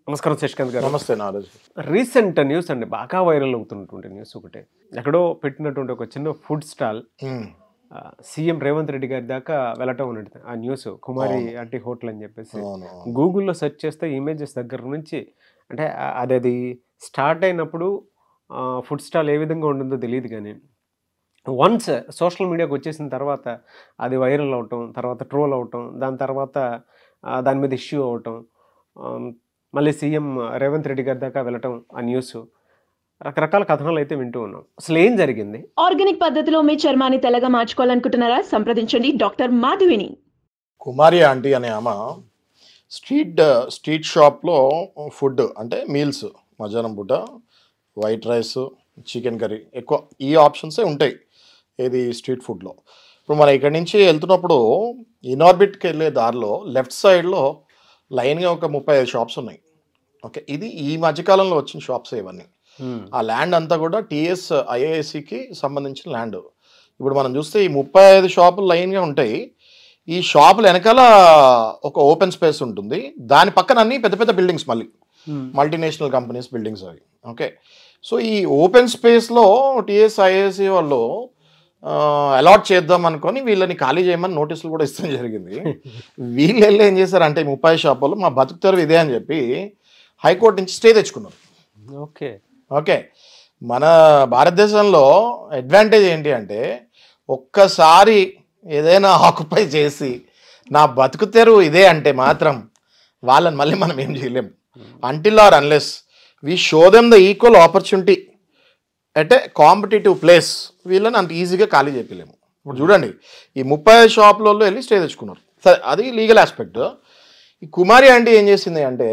నమస్కారం శశికాంత్ గారు. నమస్తే నారాజు. రీసెంట్ న్యూస్ అండి, బాగా వైరల్ అవుతున్నటువంటి న్యూస్ ఒకటే. ఎక్కడో పెట్టినటువంటి ఒక చిన్న food stall CM Revanth Reddy గారి దాకా వెళ్ళటం ఉన్నట్టు ఆ న్యూస్. కుమారి ఆంటీ హోటల్ అని చెప్పేసి గూగుల్లో సెర్చ్ చేస్తే ఇమేజెస్ దగ్గర నుంచి అంటే అది స్టార్ట్ అయినప్పుడు ఫుడ్ స్టాల్ ఏ విధంగా ఉంటుందో తెలియదు, కానీ వన్స్ సోషల్ మీడియాకి వచ్చేసిన తర్వాత అది వైరల్ అవటం, తర్వాత ట్రోల్ అవటం, దాని తర్వాత దాని మీద ఇష్యూ అవటం, మళ్ళీ సీఎం రేవంత్ రెడ్డి గారి దాకా వెళ్ళటం ఆ న్యూస్, రకరకాల కథనాలు అయితే వింటూ ఉన్నాం. అసలు ఏం జరిగింది? ఆర్గానిక్ పద్ధతిలో మీ చర్మాన్ని తెల్లగా మార్చుకోవాలనుకుంటున్నారా? సంప్రదించండి డాక్టర్ మాధవిని. కుమారి ఆంటీ అనే ఆమె స్ట్రీట్ షాప్లో ఫుడ్ అంటే మీల్స్, మధ్యాహ్నం పూట వైట్ రైస్, చికెన్ కర్రీ, ఎక్కువ ఈ ఆప్షన్సే ఉంటాయి ఏది స్ట్రీట్ ఫుడ్లో. ఇప్పుడు మనం ఇక్కడి నుంచి వెళ్తున్నప్పుడు ఇనార్బిట్కి వెళ్ళే దారిలో లెఫ్ట్ సైడ్లో లైన్గా ఒక 35 షాప్స్ ఉన్నాయి. ఓకే, ఇది ఈ మధ్యకాలంలో వచ్చిన షాప్స్ ఇవన్నీ. ఆ ల్యాండ్ అంతా కూడా టీఎస్ ఐఏఎస్సికి సంబంధించిన ల్యాండ్. ఇప్పుడు మనం చూస్తే ఈ 35 షాపులు లైన్గా ఉంటాయి. ఈ షాపులు వెనకాల ఒక ఓపెన్ స్పేస్ ఉంటుంది, దాని పక్కన అన్ని పెద్ద పెద్ద బిల్డింగ్స్, మళ్ళీ మల్టీనేషనల్ కంపెనీస్ బిల్డింగ్స్ అవి. ఓకే, సో ఈ ఓపెన్ స్పేస్లో టీఎస్ ఐఏఎస్సి వాళ్ళు అలాట్ చేద్దాం అనుకొని వీళ్ళని ఖాళీ చేయమని నోటీసులు కూడా ఇస్తాం జరిగింది. వీళ్ళు వెళ్ళి ఏం చేశారంటే 30 షాపులు మా బతుకుతారు ఇదే అని చెప్పి హైకోర్టు నుంచి స్టే తెచ్చుకున్నారు. ఓకే ఓకే, మన భారతదేశంలో అడ్వాంటేజ్ ఏంటి అంటే ఒక్కసారి ఏదైనా ఆక్యుపై చేసి నా బతుకుతెరు ఇదే అంటే మాత్రం వాళ్ళని మళ్ళీ మనం ఏం చేయలేం. Until or unless we show them the equal opportunity at a competitive place, వీళ్ళని అంత ఈజీగా ఖాళీ చేయలేము. ఇప్పుడు చూడండి, ఈ 30 షాపులలో వెళ్ళి స్టే తెచ్చుకున్నారు. సరే, అది లీగల్ ఆస్పెక్ట్. ఈ కుమారి ఆంటీ ఏం చేసింది అంటే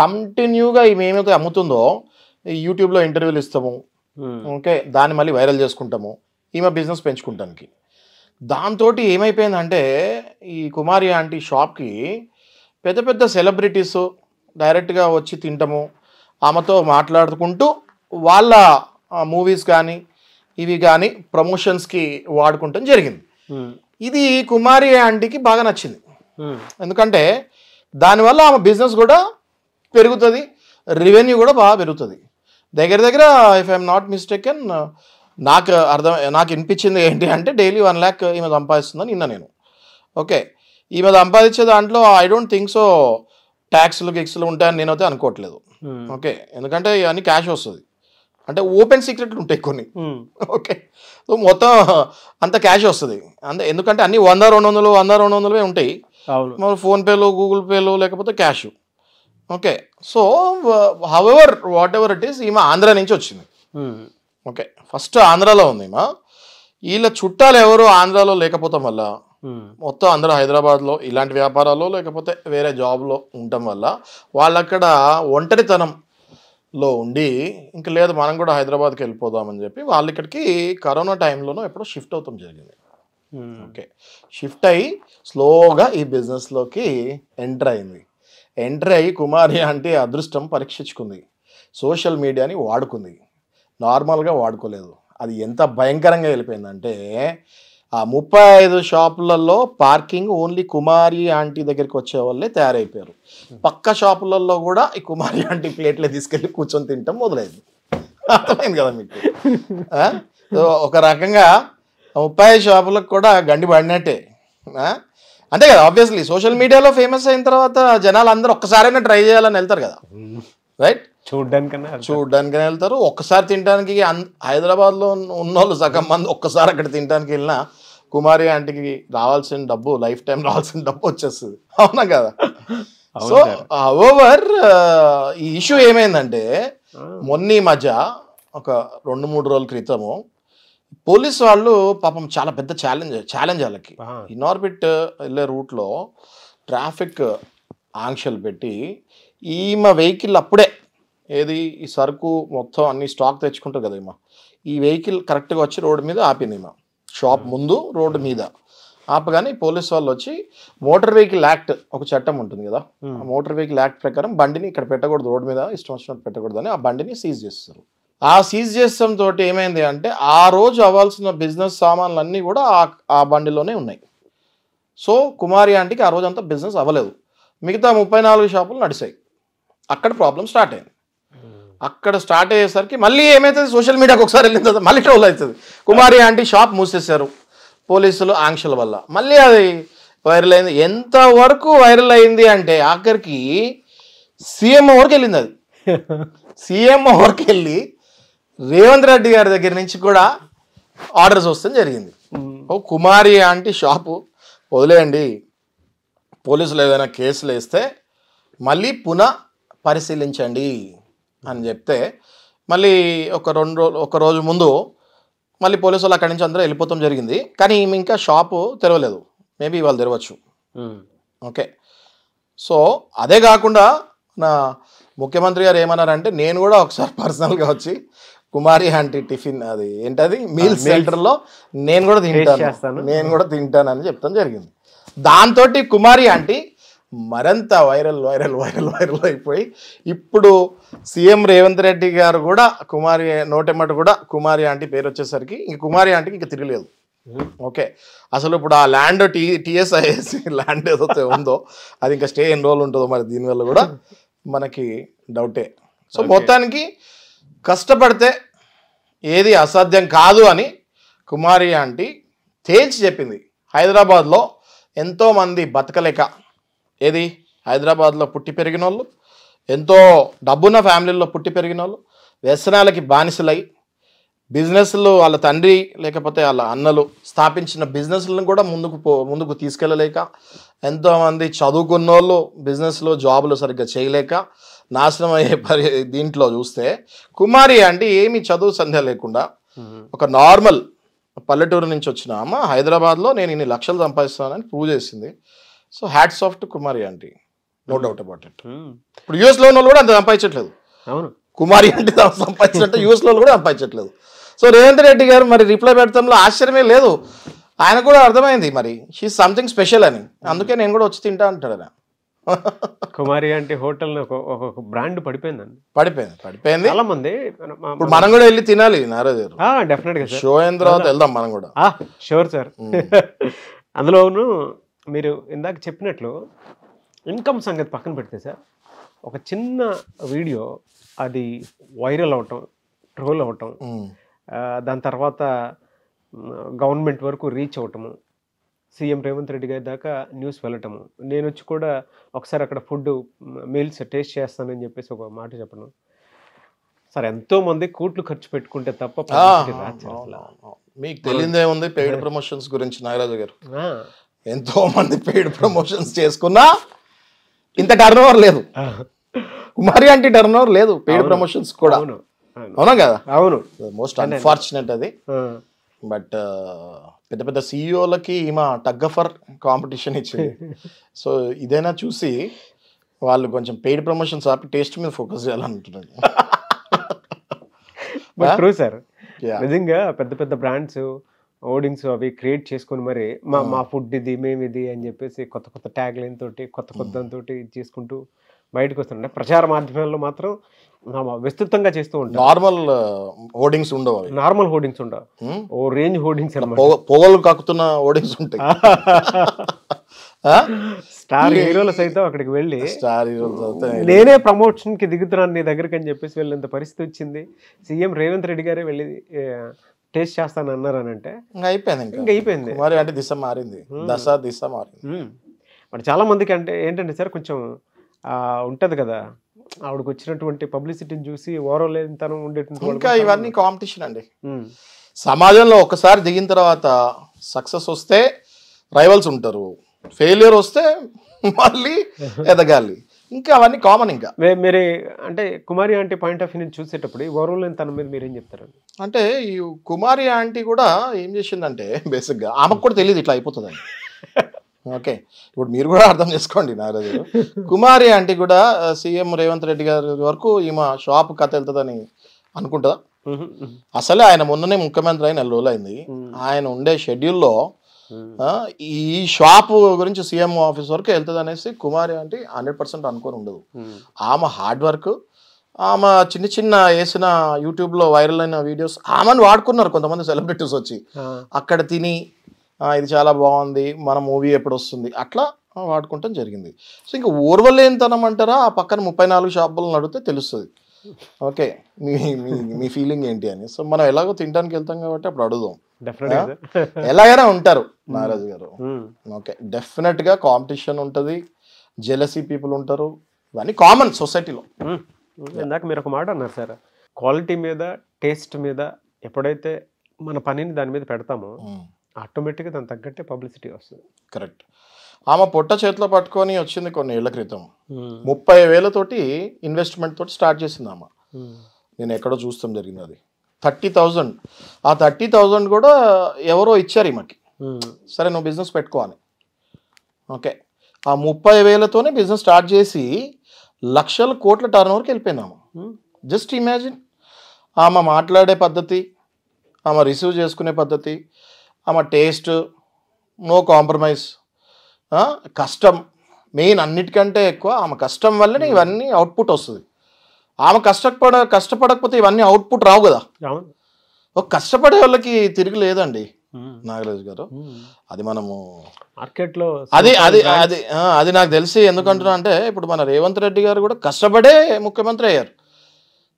కంటిన్యూగా ఈమె ఏమైతే అమ్ముతుందో ఈ యూట్యూబ్లో ఇంటర్వ్యూలు ఇస్తాము, ఓకే, దాన్ని మళ్ళీ వైరల్ చేసుకుంటాము ఈమె బిజినెస్ పెంచుకుంటానికి. దాంతో ఏమైపోయిందంటే ఈ కుమారి ఆంటీ షాప్కి పెద్ద పెద్ద సెలబ్రిటీస్ డైరెక్ట్గా వచ్చి తింటాము, ఆమెతో మాట్లాడుకుంటూ వాళ్ళ మూవీస్ కానీ ఇవి కానీ ప్రమోషన్స్కి వాడుకుంటాం జరిగింది. ఇది కుమారి ఆంటీకి బాగా నచ్చింది, ఎందుకంటే దానివల్ల ఆమె బిజినెస్ కూడా పెరుగుతుంది, రెవెన్యూ కూడా బాగా పెరుగుతుంది. దగ్గర దగ్గర ఇఫ్ ఐఎమ్ నాట్ మిస్టేకెన్ నాకు వినిపించింది ఏంటి అంటే డైలీ 1 lakh ఈమె సంపాదిస్తుందని నిన్న నేను. ఓకే, ఈమె సంపాదించే దాంట్లో ఐ డోంట్ థింక్ సో ట్యాక్స్లు గిక్స్లు ఉంటాయని నేనైతే అనుకోవట్లేదు. ఓకే, ఎందుకంటే ఇవన్నీ క్యాష్ వస్తుంది, అంటే ఓపెన్ సీక్రెట్లు ఉంటాయి కొన్ని. ఓకే, సో మొత్తం అంత క్యాష్ వస్తుంది అంతే, ఎందుకంటే అన్ని 100-200 ఉంటాయి, మరి ఫోన్పేలు, గూగుల్ పేలు, లేకపోతే cash. Okay, so however what ever it is, ఈమె ఆంధ్ర నుంచి వచ్చింది. ఓకే, ఫస్ట్ ఆంధ్రాలో ఉంది ఈమె. వీళ్ళ చుట్టాలు ఎవరు ఆంధ్రాలో లేకపోతాం వల్ల మొత్తం అందరూ హైదరాబాద్లో ఇలాంటి వ్యాపారాలు లేకపోతే వేరే జాబ్లో ఉండటం వల్ల వాళ్ళక్కడ ఒంటరితనంలో ఉండి ఇంకా లేదు మనం కూడా హైదరాబాద్కి వెళ్ళిపోదామని చెప్పి వాళ్ళు ఇక్కడికి కరోనా టైంలోనూ ఎప్పుడో షిఫ్ట్ అవుతాం జరిగింది. ఓకే, షిఫ్ట్ అయ్యి స్లోగా ఈ బిజినెస్లోకి ఎంటర్ అయింది. ఎంటర్ అయ్యి కుమారి అంటే అదృష్టం పరీక్షించుకుంది, సోషల్ మీడియాని వాడుకుంది, నార్మల్గా వాడుకోలేదు. అది ఎంత భయంకరంగా వెళ్ళిపోయిందంటే ఆ 35 షాపులలో పార్కింగ్ ఓన్లీ కుమారి ఆంటీ దగ్గరికి వచ్చే వాళ్ళే తయారైపోయారు. పక్క షాపులలో కూడా ఈ కుమారి ఆంటీ ప్లేట్లే తీసుకెళ్ళి కూర్చొని తింటాం మొదలైంది. అర్థమైంది కదా మీకు? ఒక రకంగా 30 షాపులకు కూడా గండి పడినట్టే అంతే కదా. ఆబ్వియస్లీ సోషల్ మీడియాలో ఫేమస్ అయిన తర్వాత జనాలు అందరూ ఒక్కసారైనా ట్రై చేయాలని వెళ్తారు కదా, రైట్? చూడ్డానికైనా వెళ్తారు, ఒక్కసారి తినడానికి. హైదరాబాద్లో ఉన్నోళ్ళు సగం మంది ఒక్కసారి అక్కడ తినడానికి వెళ్ళినా కుమారి ఆంటీకి రావాల్సిన డబ్బు, లైఫ్ టైం రావాల్సిన డబ్బు వచ్చేస్తుంది, అవునా కదా? సో ఓవర్ ఈ ఇష్యూ ఏమైందంటే మొన్న ఈ మధ్య ఒక 2-3 రోజుల క్రితము పోలీస్ వాళ్ళు పాపం చాలా పెద్ద ఛాలెంజ్ వాళ్ళకి. ఇనార్బిట్ వెళ్ళే రూట్లో ట్రాఫిక్ ఆంక్షలు పెట్టి ఈమె వెహికల్ అప్పుడే ఏది ఈ సరుకు మొత్తం అన్ని స్టాక్ తెచ్చుకుంటారు కదా ఈమె, ఈ వెహికల్ కరెక్ట్గా వచ్చి రోడ్డు మీద ఆపింది. ఈమె షాప్ ముందు రోడ్డు మీద ఆపగానే పోలీస్ వాళ్ళు వచ్చి మోటార్ వెహికల్ యాక్ట్ ఒక చట్టం ఉంటుంది కదా, ఆ మోటార్ వెహికల్ యాక్ట్ ప్రకారం బండిని ఇక్కడ పెట్టకూడదు, రోడ్డు మీద ఇష్టం వచ్చినట్టు పెట్టకూడదు అని ఆ బండిని సీజ్ చేస్తారు. ఆ సీజ్ చేస్తాం తోటి ఏమైంది అంటే ఆ రోజు అవ్వాల్సిన బిజినెస్ సామాన్లు అన్నీ కూడా ఆ బండిలోనే ఉన్నాయి. సో కుమారి ఆంటీకి ఆ రోజంతా బిజినెస్ అవ్వలేదు, మిగతా 34 షాపులు నడిచాయి. అక్కడ ప్రాబ్లం స్టార్ట్ అయింది. అక్కడ స్టార్ట్ అయ్యేసరికి మళ్ళీ ఏమవుతుంది, సోషల్ మీడియాకి ఒకసారి వెళ్ళిన తర్వాత మళ్ళీ ట్రోల్ అవుతుంది. కుమారి ఆంటీ షాప్ మూసేశారు పోలీసులు ఆంక్షల వల్ల, మళ్ళీ అది వైరల్ అయింది. ఎంతవరకు వైరల్ అయింది అంటే ఆఖరికి సీఎంఓ వరకు వెళ్ళింది. అది సీఎంఓ వరకు వెళ్ళి రేవంత్ రెడ్డి గారి దగ్గర నుంచి కూడా ఆర్డర్స్ వస్తాం జరిగింది. ఓ కుమారి ఆంటీ షాపు వదిలేయండి, పోలీసులు ఏదైనా కేసులు వేస్తే మళ్ళీ పునః పరిశీలించండి అని చెప్తే మళ్ళీ ఒక రోజు ముందు మళ్ళీ పోలీసు వాళ్ళు అక్కడి నుంచి అందరూ వెళ్ళిపోతాం జరిగింది. కానీ ఈమె ఇంకా షాపు తెరవలేదు, మేబీ వాళ్ళు తెరవచ్చు. ఓకే, సో అదే కాకుండా నా ముఖ్యమంత్రి గారు ఏమన్నారంటే, నేను కూడా ఒకసారి పర్సనల్గా వచ్చి కుమారి ఆంటీ టిఫిన్ అది ఏంటది మీల్స్ సెంటర్లో నేను కూడా తింటానని చెప్తాం జరిగింది. దాంతో కుమారి ఆంటీ మరింత వైరల్ అయిపోయి ఇప్పుడు సీఎం రేవంత్ రెడ్డి గారు కూడా కుమారి నోటెమ్మట కూడా కుమారి ఆంటీ పేరు వచ్చేసరికి ఇంక కుమారి ఆంటీకి ఇంకా తిరగలేదు. ఓకే, అసలు ఇప్పుడు ఆ ల్యాండ్ టీఎస్ఐఎస్ ల్యాండ్ ఏదైతే ఉందో అది ఇంకా స్టే ఎన్ని రోజులు ఉంటుందో మరి దీనివల్ల కూడా మనకి డౌటే. సో మొత్తానికి కష్టపడితే ఏది అసాధ్యం కాదు అని కుమారి ఆంటీ తేల్చి చెప్పింది. హైదరాబాద్లో ఎంతోమంది బతకలేక, ఏది హైదరాబాద్లో పుట్టి పెరిగిన వాళ్ళు, ఎంతో డబ్బున్న ఫ్యామిలీల్లో పుట్టి పెరిగిన వాళ్ళు వ్యసనాలకి బానిసలై బిజినెస్లు వాళ్ళ తండ్రి లేకపోతే వాళ్ళ అన్నలు స్థాపించిన బిజినెస్లను కూడా ముందుకు తీసుకెళ్ళలేక, ఎంతోమంది చదువుకున్న వాళ్ళు బిజినెస్లో జాబులు సరిగ్గా చేయలేక నాశనం అయ్యే దీంట్లో చూస్తే కుమారి అంటే ఏమి చదువు సంధ్య లేకుండా ఒక నార్మల్ పల్లెటూరు నుంచి వచ్చిన అమ్మ హైదరాబాద్లో నేను ఇన్ని లక్షలు సంపాదిస్తానని ప్రూవ్ చేసింది. So hats off to Kumari aunty, no doubt about it. ఇప్పుడు యూఎస్లో ఉన్న వాళ్ళు కూడా అంత సంపాదించట్లేదు, కుమారి ఆంటీ సంపాదించినట్టు యూఎస్లో కూడా సంపాదించట్లేదు. సో రేవంత్ రెడ్డి గారు మరి రిప్లై పెడతాంలో ఆశ్చర్యమే లేదు, ఆయన కూడా అర్థమైంది మరి షీ సంథింగ్ స్పెషల్ అని, అందుకే నేను కూడా వచ్చి తింటా అంటాడు ఆయన. కుమారి ఆంటీ హోటల్ ఒక బ్రాండ్ పడిపోయిందండి. పడిపోయింది చాలా మంది. ఇప్పుడు మనం కూడా వెళ్ళి తినాలి నారాజు గారు, డెఫినెట్ గా షో అయిన తర్వాత వెళ్దాం మనం కూడా. Sure sir. అందులోను మీరు ఇందాక చెప్పినట్లు ఇన్కమ్ సంగతి పక్కన పెడితే సార్, ఒక చిన్న వీడియో అది వైరల్ అవటం, ట్రోల్ అవటం, దాని తర్వాత గవర్నమెంట్ వరకు రీచ్ అవటము, సీఎం రేవంత్ రెడ్డి గారి దాకా న్యూస్ వెళ్ళటము, నేను వచ్చి కూడా ఒకసారి అక్కడ ఫుడ్ మీల్స్ టేస్ట్ చేస్తానని చెప్పేసి ఒక మాట చెప్పను సార్. ఎంతో మంది కోట్లు ఖర్చు పెట్టుకుంటే తప్ప మీకు తెలియదే ఉంది పెయిడ్ ప్రమోషన్స్ గురించి నాగరాజు గారు. ఎంతో మంది పెయిడ్ ప్రమోషన్స్ చేసుకున్నా ఇంత టర్న్ ఓవర్ లేదు, కుమారి ఆంటీ టర్న్ ఓవర్ లేదు పెయిడ్ ప్రమోషన్స్ కూడా. అవునా కదా? అవును, మోస్ట్ అన్ఫార్చునేట్ అది. బట్ పెద్ద పెద్ద సీఈఓలకి ఈమె టగ్ ఫర్ కాంపిటీషన్ ఇచ్చింది. సో ఇదైనా చూసి వాళ్ళు కొంచెం పెయిడ్ ప్రమోషన్స్ ఆపి టేస్ట్ మీద ఫోకస్ చేయాలంటున్నారు. ట్రూ సార్, నిజంగా పెద్ద పెద్ద బ్రాండ్స్ హోర్డింగ్స్ అవి క్రియేట్ చేసుకుని మరి మా ఫుడ్ ఇది మేము ఇది అని చెప్పేసి కొత్త కొత్త ట్యాగ్ లైన్ తోటి కొత్త తోటి చేసుకుంటూ బయటకు వస్తుంటే ప్రచార మాధ్యమాల్లో మాత్రం విస్తృతంగా చేస్తూ ఉంటారు. నార్మల్ హోర్డింగ్స్ ఉండవు, నార్మల్ హోర్డింగ్స్ ఉండవు, ఓ రేంజ్ హోర్డింగ్స్ పొగలు కాకుతున్న హోర్డింగ్స్ ఉంటాయి. స్టార్ హీరోలు సైతం అక్కడికి వెళ్ళి నేనే ప్రమోషన్ కి దిగుతున్నాను నీ దగ్గరికి అని చెప్పేసి వెళ్ళేంత పరిస్థితి వచ్చింది. సీఎం రేవంత్ రెడ్డి గారే వెళ్ళి టేస్ట్ చేస్తాను అన్నారు అని అంటే అయిపోయింది. మరి అంటే దిశ మారింది, దిశ మారింది. మరి చాలా మందికి అంటే ఏంటంటే సార్ కొంచెం ఉంటది కదా, ఆవిడకి వచ్చినటువంటి పబ్లిసిటీని చూసి ఓరలేనితనం ఉండేటువంటి ఇంకా ఇవన్నీ కాంపిటీషన్ అండి సమాజంలో. ఒకసారి దిగిన తర్వాత సక్సెస్ వస్తే రైవల్స్ ఉంటారు, ఫెయిల్యూర్ వస్తే మళ్ళీ ఎదగాలి, ఇంకా అవన్నీ కామన్. ఇంకా మీరు అంటే కుమారి ఆంటీ పాయింట్ ఆఫ్ వ్యూ నుంచి చూసేటప్పుడు ఈ ఓరలేనితనం మీద మీరేం చెప్తారు? అంటే ఈ కుమారి ఆంటీ కూడా ఏం చేసిందంటే బేసిక్గా ఆమెకు కూడా తెలియదు ఇట్లా అయిపోతుందని. ఓకే, ఇప్పుడు మీరు కూడా అర్థం చేసుకోండి నారాజు. కుమారి ఆంటీ కూడా సీఎం రేవంత్ రెడ్డి గారి వరకు ఈమె షాప్ కథ వెళ్తుందని అనుకుంటుందా? అసలే ఆయన మొన్ననే ముఖ్యమంత్రి అయిన 4 రోజులు అయింది. ఆయన ఉండే షెడ్యూల్లో ఈ షాప్ గురించి సీఎం ఆఫీస్ వరకు వెళ్తుంది అనేసి కుమారి ఆంటీ 100% అనుకొని ఉండదు. ఆమె హార్డ్ వర్క్, ఆమె చిన్న చిన్న వేసిన యూట్యూబ్లో వైరల్ అయిన వీడియోస్ ఆమెను వాడుకున్నారు కొంతమంది సెలబ్రిటీస్ వచ్చి, అక్కడ తిని ఇది చాలా బాగుంది, మన మూవీ ఎప్పుడు వస్తుంది అట్లా వాడుకుంటాం జరిగింది. సో ఇంకా ఓర్వలేనితనం అంటారా, ఆ పక్కన 34 షాపులను అడిగితే తెలుస్తుంది. ఓకే, మీ మీ మీ ఫీలింగ్ ఏంటి అని. సో మనం ఎలాగో తినడానికి వెళ్తాం కాబట్టి అప్పుడు అడుగుదాం. ఎలాగైనా ఉంటారు నాగరాజు గారు. ఓకే, డెఫినెట్గా కాంపిటీషన్ ఉంటుంది, జెలసీ పీపుల్ ఉంటారు, ఇవన్నీ కామన్ సొసైటీలో. ఇందాక మీరు ఒక మాట అన్నారు సార్, క్వాలిటీ మీద టేస్ట్ మీద ఎప్పుడైతే మన పనిని దాని మీద పెడతామో ఆటోమేటిక్గా దాని తగ్గట్టే పబ్లిసిటీ వస్తుంది. కరెక్ట్. ఆమె పొట్ట చేతిలో పట్టుకొని వచ్చింది కొన్ని ఏళ్ల క్రితం. 30,000 ఇన్వెస్ట్మెంట్ తోటి స్టార్ట్ చేసింది ఆమె. నేను ఎక్కడో చూస్తాం జరిగింది. అది 30,000. ఆ 30,000 కూడా ఎవరో ఇచ్చారు ఈమెకి, సరే నువ్వు బిజినెస్ పెట్టుకో అని. ఓకే, ఆ 30,000తోనే బిజినెస్ స్టార్ట్ చేసి లక్షల కోట్ల టర్న్ ఓవర్కి వెళ్ళిపోయింది ఆమె. జస్ట్ ఇమాజిన్, ఆమె మాట్లాడే పద్ధతి, ఆమె రిసీవ్ చేసుకునే పద్ధతి, ఆమె టేస్ట్, నో కాంప్రమైజ్, కష్టం మెయిన్ అన్నిటికంటే ఎక్కువ. ఆమె కష్టం వల్లనే ఇవన్నీ అవుట్పుట్ వస్తుంది. ఆమె కష్టపడకపోతే ఇవన్నీ అవుట్పుట్ రావు కదా. ఒక కష్టపడే వాళ్ళకి తిరిగి లేదండి నాగరాజు గారు. అది మనము మార్కెట్లో అది అది అది అది నాకు తెలిసి ఎందుకంటున్నా అంటే, ఇప్పుడు మన రేవంత్ రెడ్డి గారు కూడా కష్టపడే ముఖ్యమంత్రి అయ్యారు.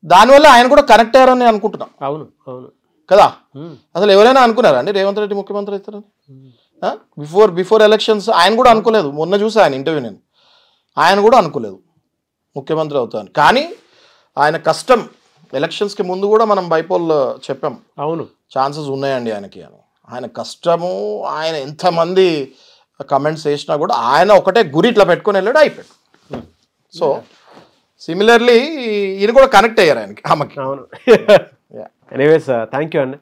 దానివల్ల ఆయన కూడా కనెక్ట్ అయ్యారని అనుకుంటున్నాం. అవును అవును కదా. అసలు ఎవరైనా అనుకున్నారా అండి రేవంత్ రెడ్డి ముఖ్యమంత్రి అవుతారని? బిఫోర్ ఎలక్షన్స్ ఆయన కూడా అనుకోలేదు. మొన్న చూసా ఆయన ఇంటర్వ్యూ, నేను ఆయన కూడా అనుకోలేదు ముఖ్యమంత్రి అవుతాను. కానీ ఆయన కష్టం, ఎలక్షన్స్కి ముందు కూడా మనం బైపోల్ చెప్పాం, అవును ఛాన్సెస్ ఉన్నాయండి ఆయనకి అని. ఆయన కష్టము, ఆయన ఎంతమంది కమెంట్స్ వేసినా కూడా ఆయన ఒకటే గురి ఇట్లా పెట్టుకొని వెళ్ళాడు, అయిపోయాడు. సో సిమిలర్లీ ఈయన కూడా కనెక్ట్ అయ్యారు ఆయనకి, ఆమెకి. అవును. ఎనీవేస్ థ్యాంక్ యూ అండి.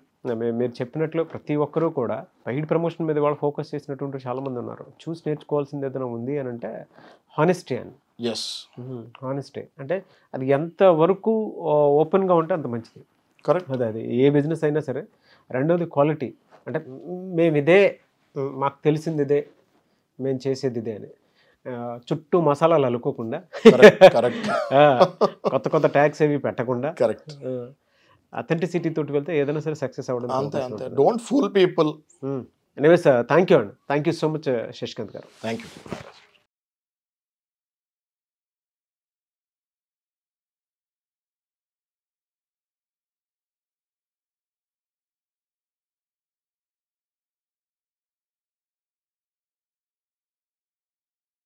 మీరు చెప్పినట్లు ప్రతి ఒక్కరూ కూడా పెయిడ్ ప్రమోషన్ మీద వాళ్ళు ఫోకస్ చేసినటువంటి చాలామంది ఉన్నారు. చూసి నేర్చుకోవాల్సింది ఏదైనా ఉంది అని అంటే హానెస్టీ అని. ఎస్, హానెస్టీ అంటే అది ఎంత వరకు ఓపెన్గా ఉంటే అంత మంచిది. కరెక్ట్. అది ఏ బిజినెస్ అయినా సరే. రెండోది క్వాలిటీ, అంటే మేము ఇదే, మాకు తెలిసింది ఇదే, మేము చేసేది ఇదే అని చుట్టూ మసాలాలు అలుకోకుండా, కొత్త కొత్త ట్యాగ్స్ ఏవి పెట్టకుండా, కరెక్ట్ అథెంటిసిటీ తోటి వెళ్తే ఏదైనా సరే సక్సెస్ అవ్వడం. అంతే. Don't fool people. Anyways thank you అండి. Thank you so much Shashikant garu. Thank you.